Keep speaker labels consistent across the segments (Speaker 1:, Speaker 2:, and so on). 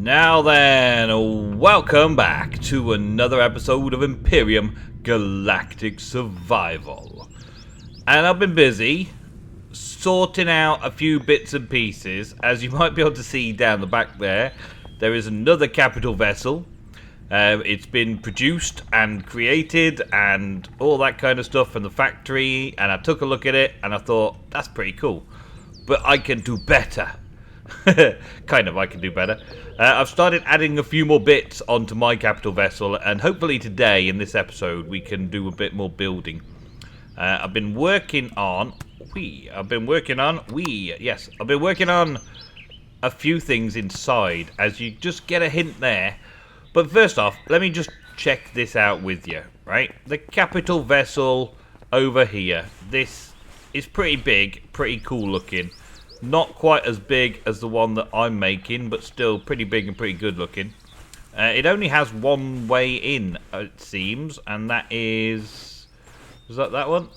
Speaker 1: Now then, welcome back to another episode of Empyrion Galactic Survival. And I've been busy sorting out a few bits and pieces. As you might be able to see down the back there is another capital vessel. It's been produced and created and all that kind of stuff from the factory. And I took a look at it and I thought, that's pretty cool. But I can do better. I can do better. I've started adding a few more bits onto my capital vessel, and hopefully today in this episode we can do a bit more building. I've been working on a few things inside, as you just get a hint there. But first off, let me just check this out with you, right? The capital vessel over here. This is pretty big, pretty cool looking. Not quite as big as the one that I'm making, but still pretty big and pretty good looking. It only has one way in, it seems, and that is... Was that one?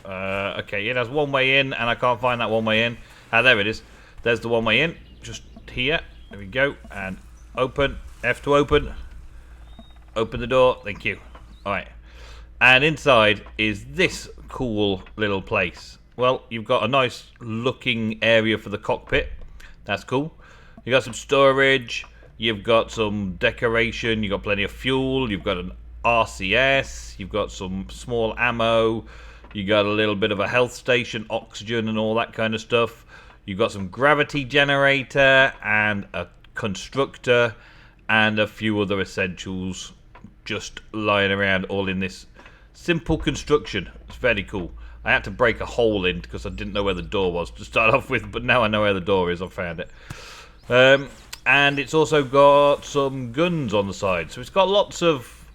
Speaker 1: Okay, it has one way in, and I can't find that one way in. Ah, there it is. There's the one way in, just here. There we go, and open. F to open. Open the door, thank you. Alright. And inside is this cool little place. Well, you've got a nice looking area for the cockpit. That's cool. You've got some storage. You've got some decoration. You've got plenty of fuel. You've got an RCS. You've got some small ammo. You've got a little bit of a health station, oxygen and all that kind of stuff. You've got some gravity generator and a constructor and a few other essentials just lying around all in this simple construction. It's very cool. I had to break a hole in because I didn't know where the door was to start off with, but now I know where the door is. I found it. And it's also got some guns on the side. So it's got lots of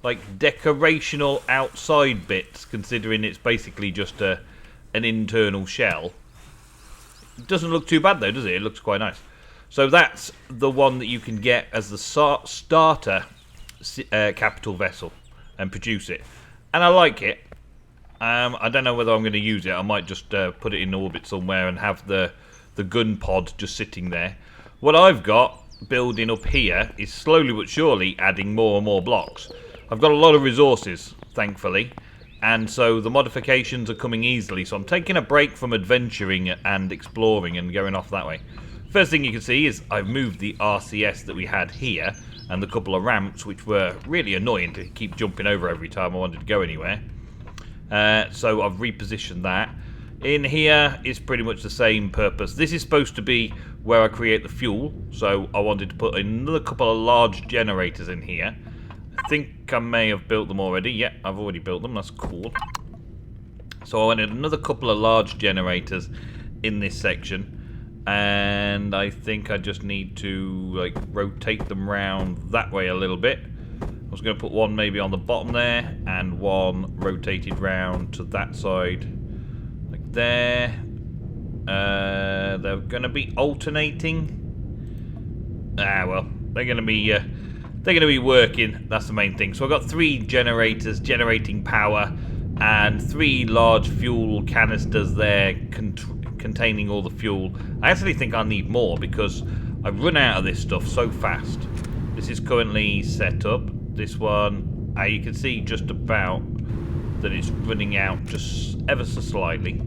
Speaker 1: like decorational outside bits, considering it's basically just an internal shell. It doesn't look too bad though, does it? It looks quite nice. So that's the one that you can get as the starter capital vessel and produce it. And I like it. I don't know whether I'm going to use it. I might just put it in orbit somewhere and have the gun pod just sitting there. What I've got building up here is slowly but surely adding more and more blocks. I've got a lot of resources, thankfully, and so the modifications are coming easily. So I'm taking a break from adventuring and exploring and going off that way. First thing you can see is I've moved the RCS that we had here and the couple of ramps, which were really annoying to keep jumping over every time I wanted to go anywhere. So I've repositioned that. In here is pretty much the same purpose. This is supposed to be where I create the fuel, so I wanted to put another couple of large generators in here. I think I may have built them already. Yeah, I've already built them. That's cool. So I wanted another couple of large generators in this section, and I think I just need to rotate them round that way a little bit. I was going to put one maybe on the bottom there and one rotated round to that side, like there. They're going to be alternating. Well, they're going to be working. That's the main thing. So I've got 3 generators generating power and 3 large fuel canisters there containing all the fuel. I actually think I need more because I've run out of this stuff so fast. This is currently set up. This one, you can see just about that it's running out just ever so slightly.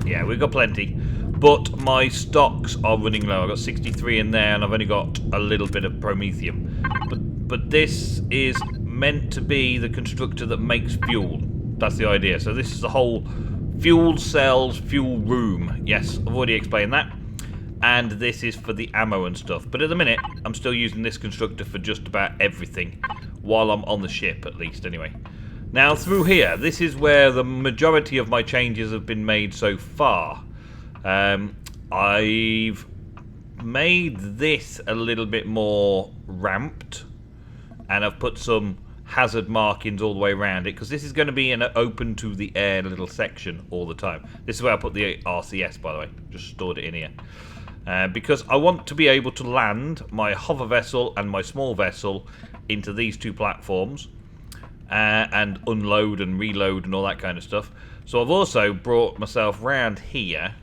Speaker 1: Yeah, we've got plenty, but my stocks are running low. I've got 63 in there, and I've only got a little bit of promethium. But this is meant to be the constructor that makes fuel. That's the idea. So this is the whole fuel cells, fuel room. Yes, I've already explained that. And this is for the ammo and stuff. But at the minute, I'm still using this constructor for just about everything. While I'm on the ship, at least, anyway. Now, through here, this is where the majority of my changes have been made so far. I've made this a little bit more ramped. And I've put some hazard markings all the way around it. Because this is going to be an open to the air little section all the time. This is where I put the RCS, by the way. Just stored it in here. Because I want to be able to land my hover vessel and my small vessel into these 2 platforms and unload and reload and all that kind of stuff. So I've also brought myself round here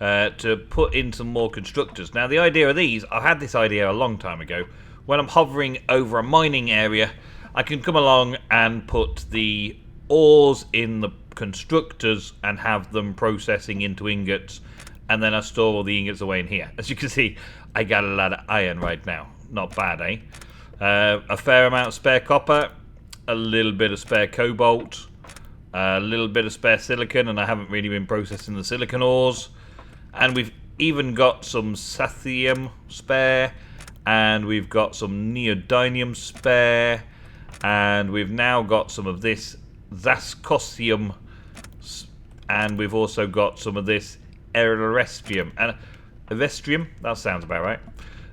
Speaker 1: to put in some more constructors. Now the idea of these, I had this idea a long time ago. When I'm hovering over a mining area, I can come along and put the ores in the constructors and have them processing into ingots, and then I store all the ingots away in here. As you can see, I got a lot of iron right now. Not bad, eh? A fair amount of spare copper, a little bit of spare cobalt, a little bit of spare silicon, and I haven't really been processing the silicon ores. And we've even got some sathium spare, and we've got some neodymium spare, and we've now got some of this zascosium, and we've also got some of this erestrium. And erestrium, that sounds about right.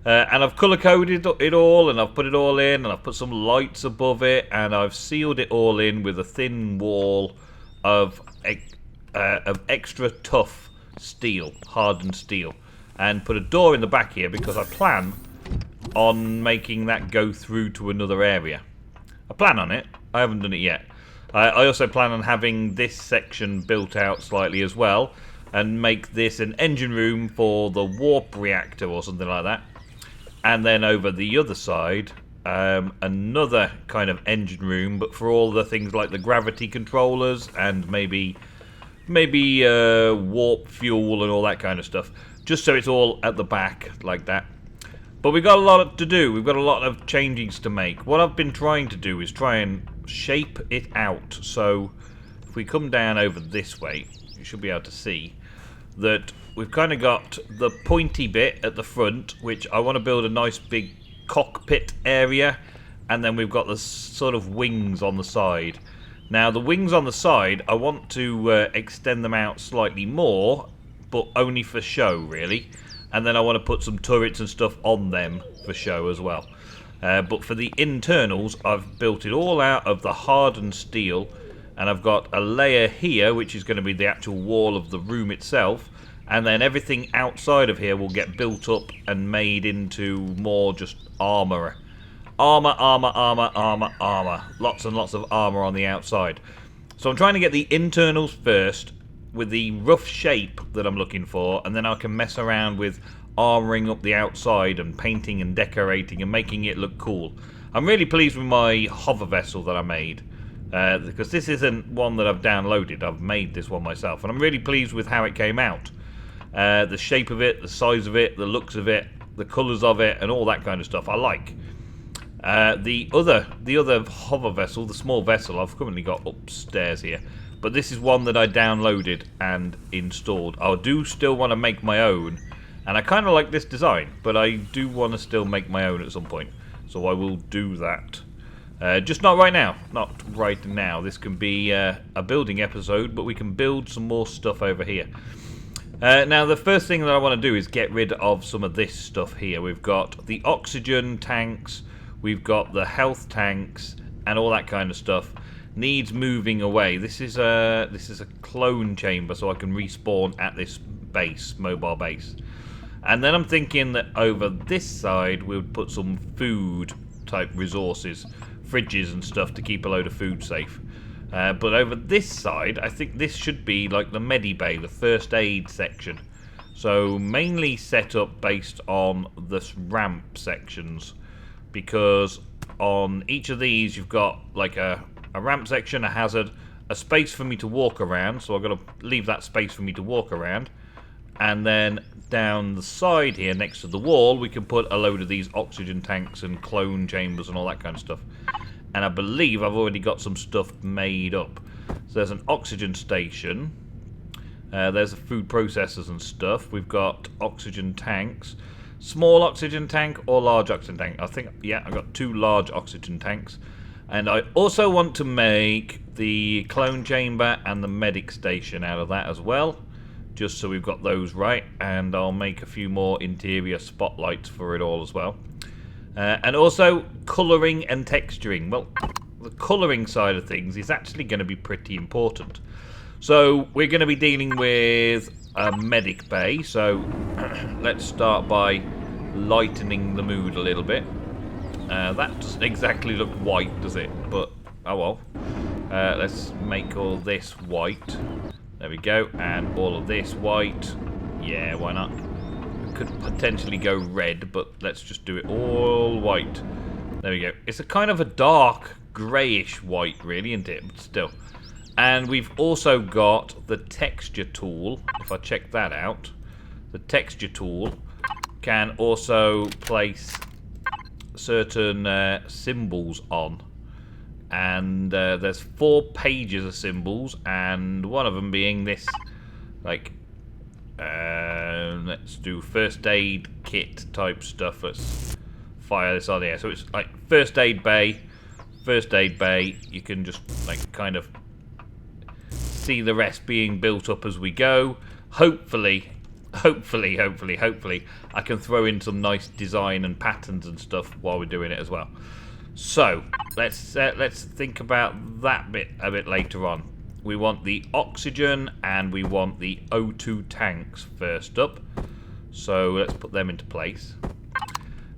Speaker 1: And I've colour coded it all, and I've put it all in, and I've put some lights above it, and I've sealed it all in with a thin wall of extra tough steel, hardened steel, and put a door in the back here because I plan on making that go through to another area. I plan on it. I haven't done it yet. I also plan on having this section built out slightly as well, and make this an engine room for the warp reactor or something like that. And then over the other side, another kind of engine room, but for all the things like the gravity controllers and maybe warp fuel and all that kind of stuff. Just so it's all at the back like that. But we've got a lot to do. We've got a lot of changes to make. What I've been trying to do is try and shape it out. So if we come down over this way, you should be able to see that we've kind of got the pointy bit at the front, which I want to build a nice big cockpit area, and then we've got the sort of wings on the side. Now the wings on the side, I want to extend them out slightly more, but only for show really, and then I want to put some turrets and stuff on them for show as well. But for the internals, I've built it all out of the hardened steel, and I've got a layer here which is going to be the actual wall of the room itself, and then everything outside of here will get built up and made into more just armour. Armour. Lots and lots of armour on the outside. So I'm trying to get the internals first with the rough shape that I'm looking for, and then I can mess around with armouring up the outside and painting and decorating and making it look cool. I'm really pleased with my hover vessel that I made. Because this isn't one that I've downloaded, I've made this one myself, and I'm really pleased with how it came out. The shape of it, the size of it, the looks of it, the colours of it, and all that kind of stuff I like. The other hover vessel, the small vessel, I've currently got upstairs here, but this is one that I downloaded and installed. I do still want to make my own, and I kind of like this design, but I do want to still make my own at some point, so I will do that. Just not right now. Not right now. This can be a building episode, but we can build some more stuff over here. Now, the first thing that I want to do is get rid of some of this stuff here. We've got the oxygen tanks, we've got the health tanks, and all that kind of stuff. Needs moving away. This is a clone chamber, so I can respawn at this base, mobile base. And then I'm thinking that over this side, we'll put some food type resources. Fridges and stuff to keep a load of food safe. But over this side, I think this should be like the medibay, the first aid section. So mainly set up based on the ramp sections, because on each of these you've got like a ramp section, a hazard, a space for me to walk around, so I've got to leave that space for me to walk around, and then down the side here next to the wall we can put a load of these oxygen tanks and clone chambers and all that kind of stuff. And I believe I've already got some stuff made up. So there's an oxygen station, there's the food processors and stuff, we've got oxygen tanks, small oxygen tank or large oxygen tank. I think, yeah, I've got 2 large oxygen tanks. And I also want to make the clone chamber and the medic station out of that as well, just so we've got those right, and I'll make a few more interior spotlights for it all as well. And also colouring and texturing. Well, the colouring side of things is actually going to be pretty important. So we're going to be dealing with a medic bay, so let's start by lightening the mood a little bit. That doesn't exactly look white, does it? But, oh well. Let's make all this white. There we go. And all of this white. Yeah, why not? Could potentially go red, but let's just do it all white. There we go. It's a kind of a dark greyish white, really, isn't it? But still. And we've also got the texture tool. If I check that out, the texture tool can also place certain symbols on. And there's 4 pages of symbols, and one of them being this, like, let's do first aid kit type stuff. Let's fire this on here. So it's like first aid bay. You can just like kind of see the rest being built up as we go. Hopefully, I can throw in some nice design and patterns and stuff while we're doing it as well. So let's think about that bit a bit later on. We want the oxygen and we want the O2 tanks first up. So let's put them into place.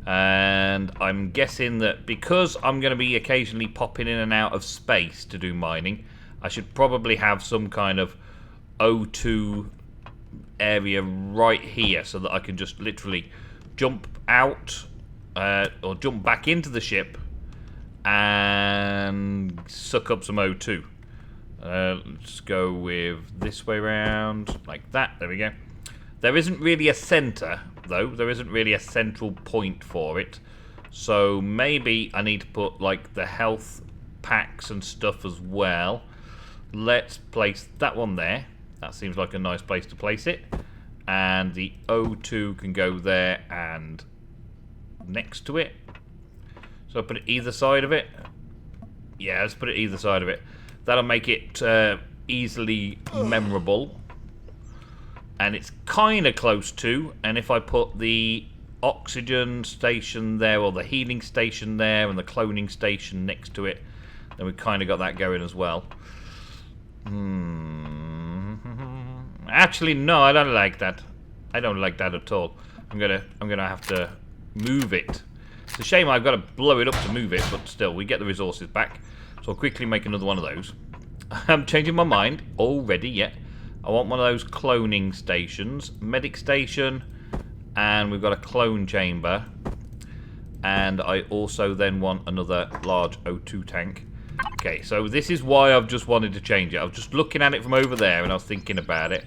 Speaker 1: And I'm guessing that because I'm going to be occasionally popping in and out of space to do mining, I should probably have some kind of O2 area right here so that I can just literally jump out or jump back into the ship and suck up some O2. Let's go with this way around, like that. There we go. There isn't really a center, though. There isn't really a central point for it. So maybe I need to put, like, the health packs and stuff as well. Let's place that one there. That seems like a nice place to place it. And the O2 can go there and next to it. So I'll put it either side of it. Yeah, let's put it either side of it. That'll make it easily memorable. And it's kind of close to. And if I put the oxygen station there, or the healing station there, and the cloning station next to it, then we kind of got that going as well. Actually, no, I don't like that. I don't like that at all. I'm gonna have to move it. It's a shame I've got to blow it up to move it, but still, we get the resources back. So I'll quickly make another one of those. I'm changing my mind already, yeah. I want one of those cloning stations. Medic station. And we've got a clone chamber. And I also then want another large O2 tank. Okay, so this is why I've just wanted to change it. I was just looking at it from over there and I was thinking about it.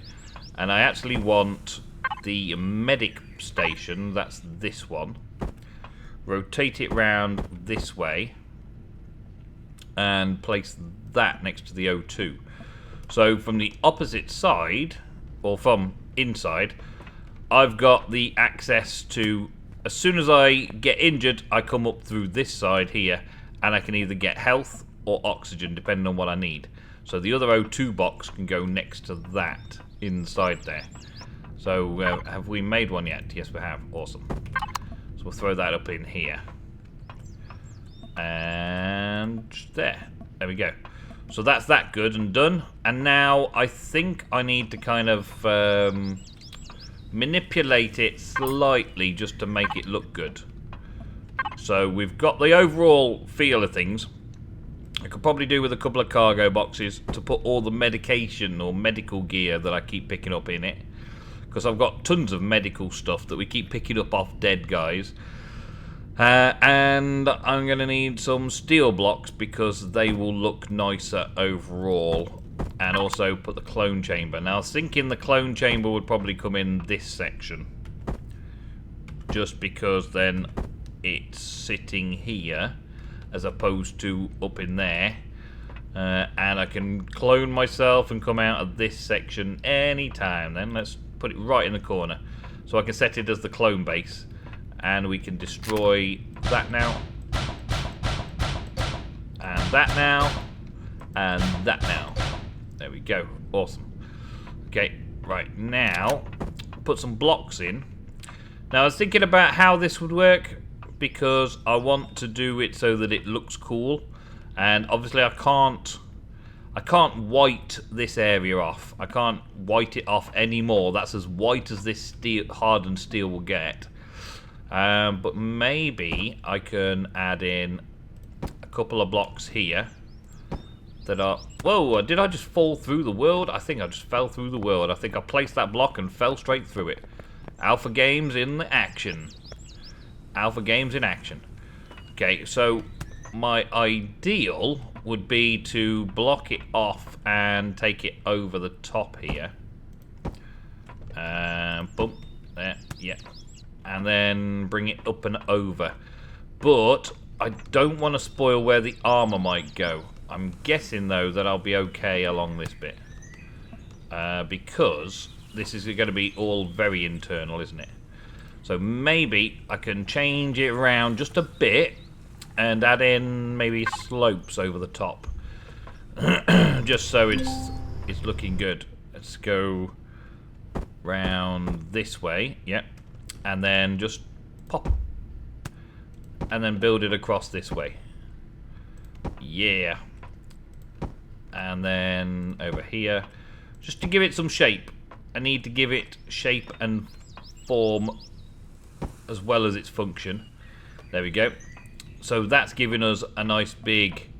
Speaker 1: And I actually want the medic station. That's this one. Rotate it round this way. And place that next to the O2. So from the opposite side, or from inside, I've got the access to, as soon as I get injured, I come up through this side here, and I can either get health or oxygen, depending on what I need. So the other O2 box can go next to that, inside there. So have we made one yet? Yes, we have. Awesome. So we'll throw that up in here. And there we go. So that's that good and done. And now I think I need to kind of manipulate it slightly just to make it look good. So we've got the overall feel of things. I could probably do with a couple of cargo boxes to put all the medication or medical gear that I keep picking up in it. Because I've got tons of medical stuff that we keep picking up off dead guys. And I'm going to need some steel blocks because they will look nicer overall. And also put the clone chamber. Now I was thinking the clone chamber would probably come in this section. Just because then it's sitting here as opposed to up in there. And I can clone myself and come out of this section anytime then. Let's put it right in the corner. So I can set it as the clone base. And we can destroy that now. And that now. And that now. There we go. Awesome. Okay, right now, put some blocks in. Now I was thinking about how this would work because I want to do it so that it looks cool. And obviously I can't white this area off. I can't white it off anymore. That's as white as this steel, hardened steel will get. But maybe I can add in a couple of blocks here that are... Whoa, did I just fall through the world? I think I just fell through the world. I think I placed that block and fell straight through it. Alpha Games in action. Alpha Games in action. Okay, so my ideal would be to block it off and take it over the top here. Boom. There, yeah. And then bring it up and over. But I don't want to spoil where the armor might go. I'm guessing, though, that I'll be okay along this bit. Because this is going to be all very internal, isn't it? So maybe I can change it around just a bit and add in maybe slopes over the top. Just so it's looking good. Let's go round this way. Yep. And then just pop. And then build it across this way. Yeah. And then over here. Just to give it some shape. I need to give it shape and form as well as its function. There we go. So that's giving us a nice big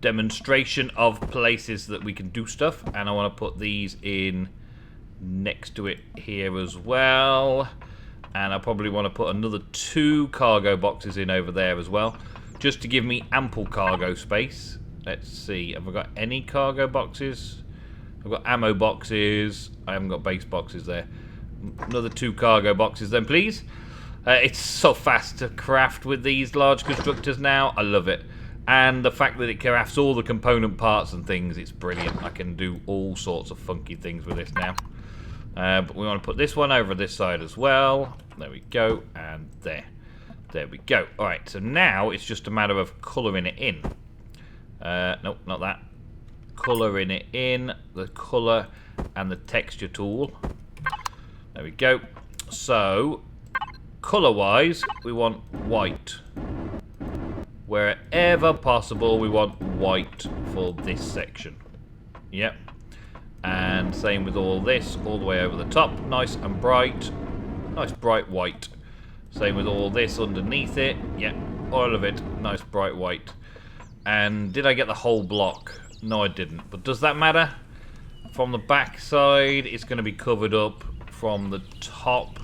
Speaker 1: demonstration of places that we can do stuff. And I want to put these in next to it here as well. And I probably want to put another 2 cargo boxes in over there as well. Just to give me ample cargo space. Let's see. Have I got any cargo boxes? I've got ammo boxes. I haven't got base boxes there. Another 2 cargo boxes then, please. It's so fast to craft with these large constructors now. I love it. And the fact that it crafts all the component parts and things, it's brilliant. I can do all sorts of funky things with this now. But we want to put this one over this side as well. There we go. And there. There we go. Alright, so now it's just a matter of colouring it in. Nope, not that. Colouring it in. The colour and the texture tool. There we go. So, colour-wise, we want white. Wherever possible, we want white for this section. Yep. And same with all this, all the way over the top. Nice and bright. Nice bright white. Same with all this underneath it. Yep, all of it. Nice bright white. And did I get the whole block? No, I didn't. But does that matter? From the back side, it's going to be covered up. From the top,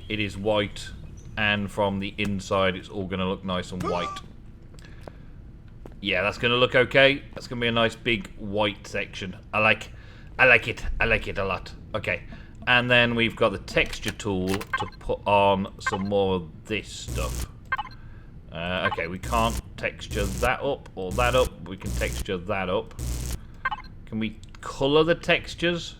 Speaker 1: it is white. And from the inside, it's all going to look nice and white. Yeah, that's going to look okay. That's going to be a nice big white section. I like it. I like it a lot. Okay. And then we've got the texture tool to put on some more of this stuff. Okay, we can't texture that up or that up. We can texture that up. Can we colour the textures?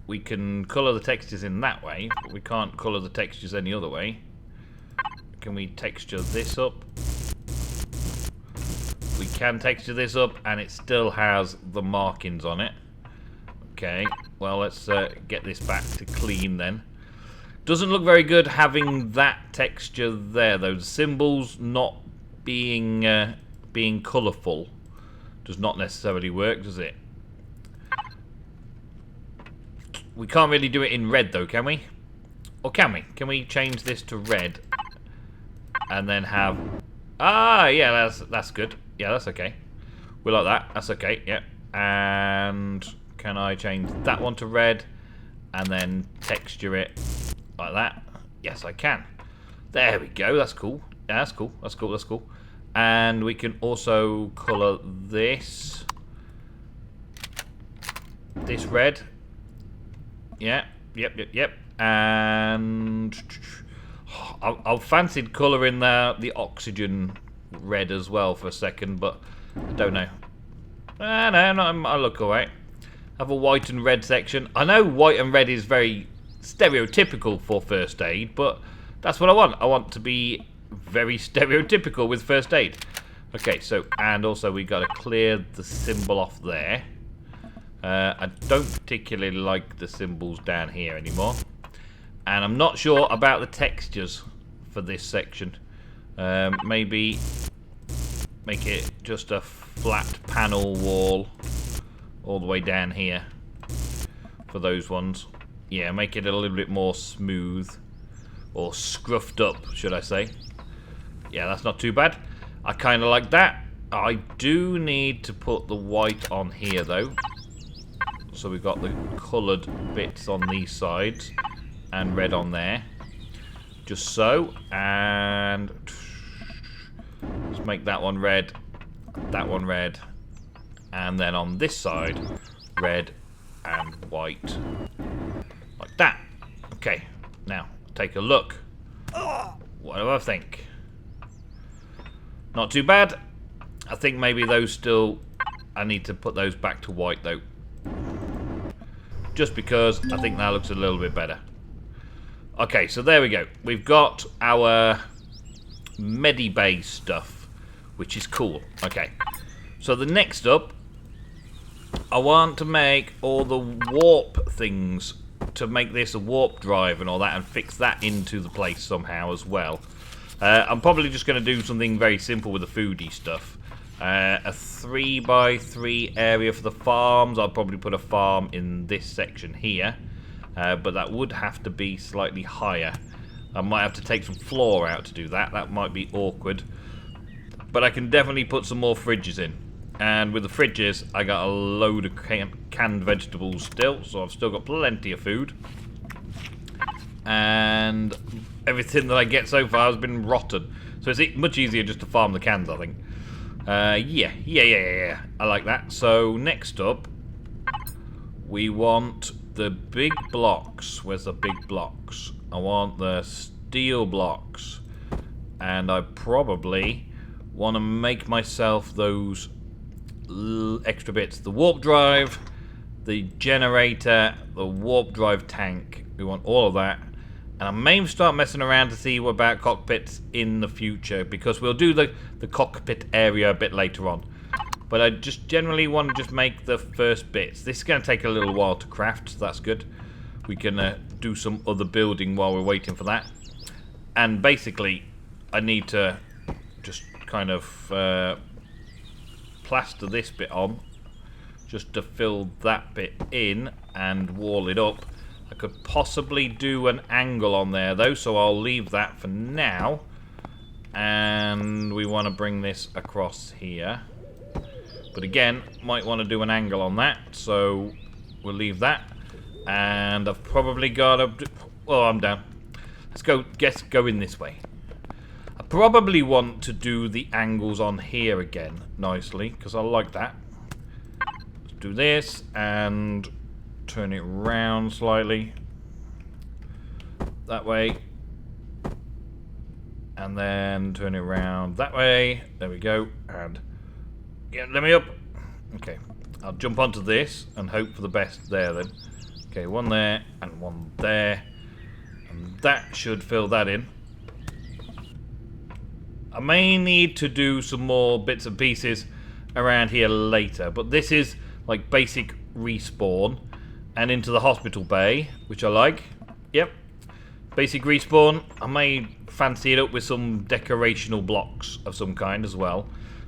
Speaker 1: We can colour the textures in that way, but we can't colour the textures any other way. Can we texture this up? We can texture this up, and it still has the markings on it. Okay, well, let's get this back to clean then. Doesn't look very good having that texture there, though. The symbols not being colourful does not necessarily work, does it? We can't really do it in red, though, can we? Or can we? Can we change this to red? And then have... Ah, yeah, that's good. Yeah, that's okay. We like that. That's okay, yeah. And can I change that one to red? And then texture it like that? Yes, I can. There we go. That's cool. Yeah, that's cool. That's cool. That's cool. And we can also colour this. This red. Yeah. Yep. And I've fancied colouring the oxygen red as well for a second, but I don't know. No, I look alright. Have a white and red section. I know white and red is very stereotypical for first aid, but that's what I want. I want to be very stereotypical with first aid. Okay, so, and also we got to clear the symbol off there. I don't particularly like the symbols down here anymore. And I'm not sure about the textures for this section. Maybe make it just a flat panel wall all the way down here for those ones. Yeah, make it a little bit more smooth, or scruffed up, should I say. Yeah, that's not too bad. I kind of like that. I do need to put the white on here, though. So we've got the coloured bits on these sides and red on there. Just so. And let's make that one red, and then on this side, red and white. Like that. Okay, now take a look. What do I think? Not too bad. I think maybe those still... I need to put those back to white, though. Just because I think that looks a little bit better. Okay, so there we go. We've got our Medibay stuff, which is cool. Okay, so the next up, I want to make all the warp things, to make this a warp drive and all that, and fix that into the place somehow as well. I'm probably just going to do something very simple with the foodie stuff. A 3x3 area for the farms. I'll probably put a farm in this section here, but that would have to be slightly higher. I might have to take some floor out to do that. That might be awkward, but I can definitely put some more fridges in. And with the fridges, I got a load of canned vegetables still, so I've still got plenty of food. And everything that I get so far has been rotten, so it's much easier just to farm the cans, I think. Yeah. I like that. So next up, we want the big blocks. Where's the big blocks? I want the steel blocks, and I probably want to make myself those extra bits. The warp drive, the generator, the warp drive tank. We want all of that. And I may start messing around to see what about cockpits in the future, because we'll do the cockpit area a bit later on. But I just generally want to just make the first bits. This is going to take a little while to craft, so that's good. We can do some other building while we're waiting for that. And basically, I need to just kind of plaster this bit on, just to fill that bit in and wall it up. I could possibly do an angle on there though, so I'll leave that for now. And we want to bring this across here, but again, might want to do an angle on that, so we'll leave that. And I've probably got a... well, I'm down. Let's go in this way. I probably want to do the angles on here again nicely, because I like that. Let's do this and turn it round slightly that way, and then turn it around that way. There we go. And yeah, let me up. Okay, I'll jump onto this and hope for the best there then. Okay, one there and one there, and that should fill that in. I may need to do some more bits and pieces around here later, but this is like basic respawn and into the hospital bay, which I like. Yep, basic respawn. I may fancy it up with some decorational blocks of some kind as well,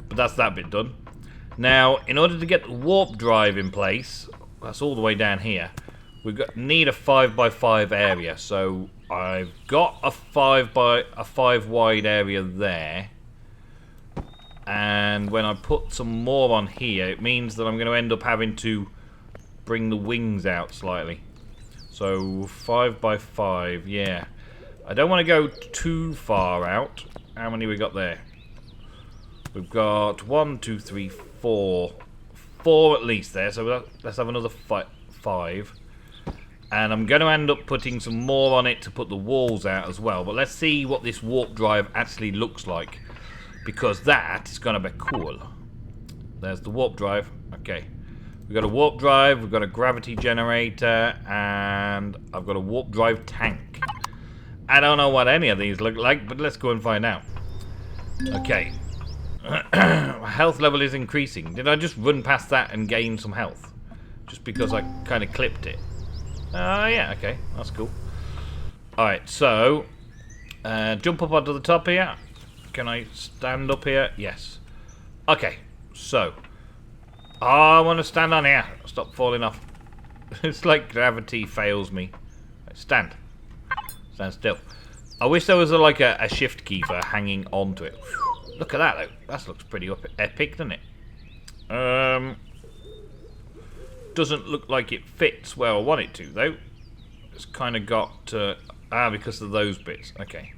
Speaker 1: but that's that bit done. Now, in order to get the warp drive in place, that's all the way down here, need a 5x5 area. So I've got a 5 wide area there, and when I put some more on here, it means that I'm going to end up having to bring the wings out slightly. So 5x5, yeah. I don't want to go too far out. How many we got there? We've got 1, 2, 3, 4. 4 at least there, so let's have another 5. And I'm going to end up putting some more on it to put the walls out as well. But let's see what this warp drive actually looks like, because that is going to be cool. There's the warp drive. Okay. We've got a warp drive, we've got a gravity generator, and I've got a warp drive tank. I don't know what any of these look like, but let's go and find out. Okay. Health level is increasing. Did I just run past that and gain some health? Just because I kind of clipped it. Yeah, okay. That's cool. Alright, so jump up onto the top here. Can I stand up here? Yes. Okay, so I want to stand on here. Stop falling off. It's like gravity fails me. Right, stand. Stand still. I wish there was like a shift key for hanging onto it. Look at that, though. That looks pretty epic, doesn't it? Doesn't look like it fits where I want it to, though. It's kind of got... because of those bits. Okay.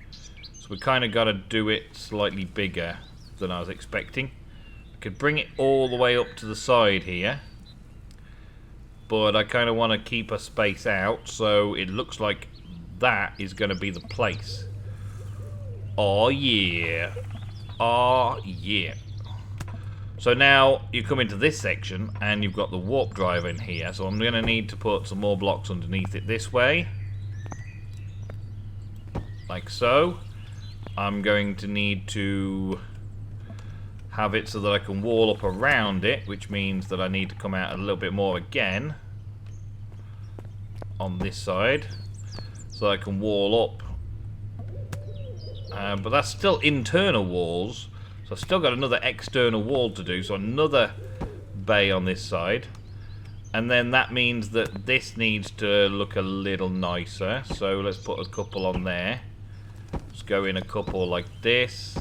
Speaker 1: So we kind of got to do it slightly bigger than I was expecting. I could bring it all the way up to the side here. But I kind of want to keep a space out, so it looks like that is going to be the place. Oh, yeah. Oh, yeah. So now you come into this section and you've got the warp drive in here. So I'm going to need to put some more blocks underneath it this way. Like so. I'm going to need to have it so that I can wall up around it, which means that I need to come out a little bit more again on this side so I can wall up. But that's still internal walls. So I've still got another external wall to do, so another bay on this side. And then that means that this needs to look a little nicer. So let's put a couple on there. Let's go in a couple like this.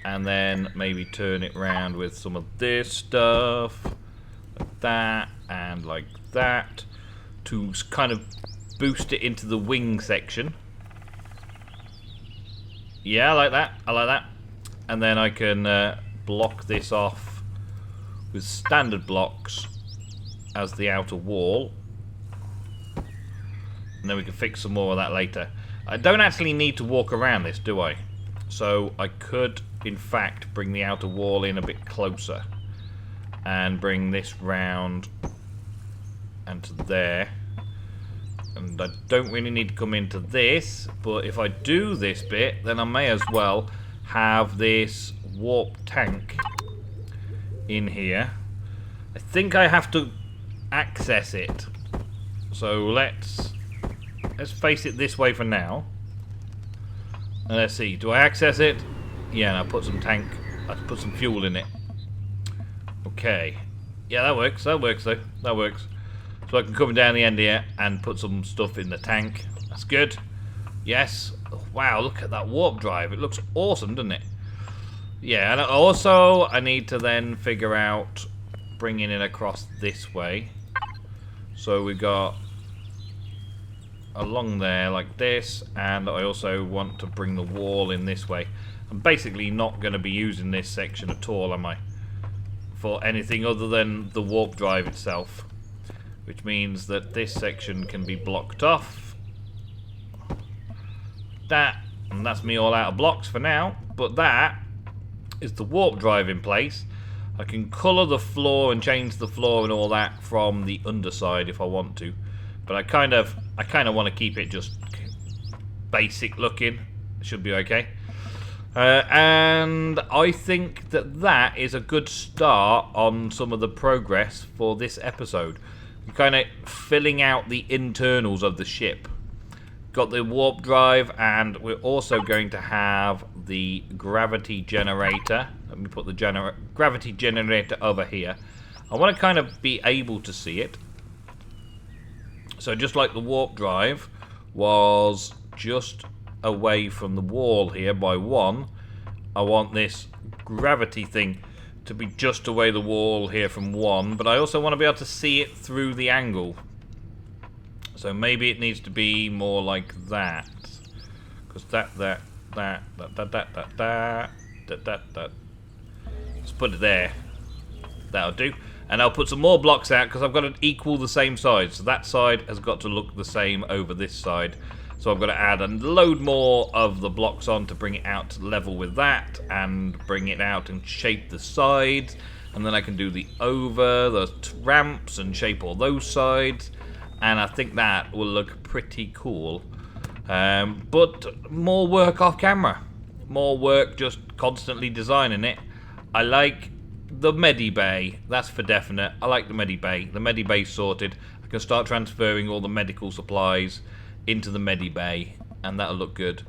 Speaker 1: And then maybe turn it round with some of this stuff. Like that, and like that. To kind of boost it into the wing section. Yeah, I like that. I like that. And then I can block this off with standard blocks as the outer wall. And then we can fix some more of that later. I don't actually need to walk around this, do I? So I could, in fact, bring the outer wall in a bit closer. And bring this round and to there. And I don't really need to come into this, but if I do this bit, then I may as well have this warp tank in here. I think I have to access it. So let's face it this way for now. And let's see, do I access it? Yeah, and I put some fuel in it. Okay. Yeah, that works though. That works. So I can come down the end here and put some stuff in the tank. That's good. Yes. Oh, wow, look at that warp drive. It looks awesome, doesn't it? Yeah, and also I need to then figure out bringing it across this way. So we got along there like this, and I also want to bring the wall in this way. I'm basically not going to be using this section at all, am I? For anything other than the warp drive itself. Which means that this section can be blocked off. And that's me all out of blocks for now. But that is the warp drive in place. I can colour the floor and change the floor and all that from the underside if I want to. But I kind of want to keep it just basic looking. Should be okay. And I think that is a good start on some of the progress for this episode. We're kind of filling out the internals of the ship. Got the warp drive, and we're also going to have the gravity generator. Let me put the gravity generator over here. I want to kind of be able to see it. So just like the warp drive was just away from the wall here by 1, I want this gravity thing to be just away the wall here from 1, but I also want to be able to see it through the angle. So maybe it needs to be more like that, because that. Let's put it there. That'll do. And I'll put some more blocks out because I've got to equal the same side. So that side has got to look the same over this side. So I've got to add a load more of the blocks on to bring it out to level with that, and bring it out and shape the sides, and then I can do the ramps and shape all those sides, and I think that will look pretty cool. But more work off camera, more work just constantly designing it. I like the Medibay, that's for definite. I like the Medibay. The Medibay sorted. I can start transferring all the medical supplies into the Medibay, and that'll look good.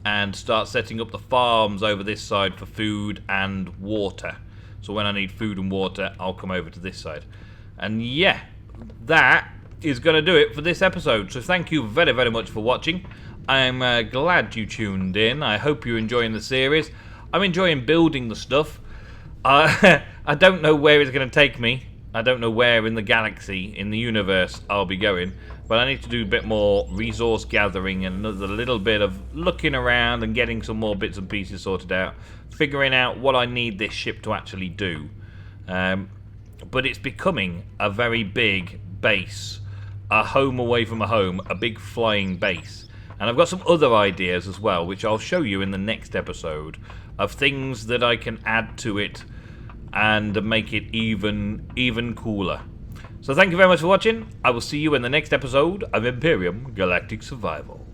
Speaker 1: And start setting up the farms over this side for food and water. So when I need food and water, I'll come over to this side. And yeah, that is going to do it for this episode. So thank you very, very much for watching. I'm glad you tuned in. I hope you're enjoying the series. I'm enjoying building the stuff. I don't know where it's going to take me. I don't know where in the galaxy, in the universe, I'll be going. But I need to do a bit more resource gathering and a little bit of looking around and getting some more bits and pieces sorted out. Figuring out what I need this ship to actually do. But it's becoming a very big base. A home away from a home. A big flying base. And I've got some other ideas as well, which I'll show you in the next episode, of things that I can add to it and make it even cooler. So thank you very much for watching. I will see you in the next episode of Empyrion Galactic Survival.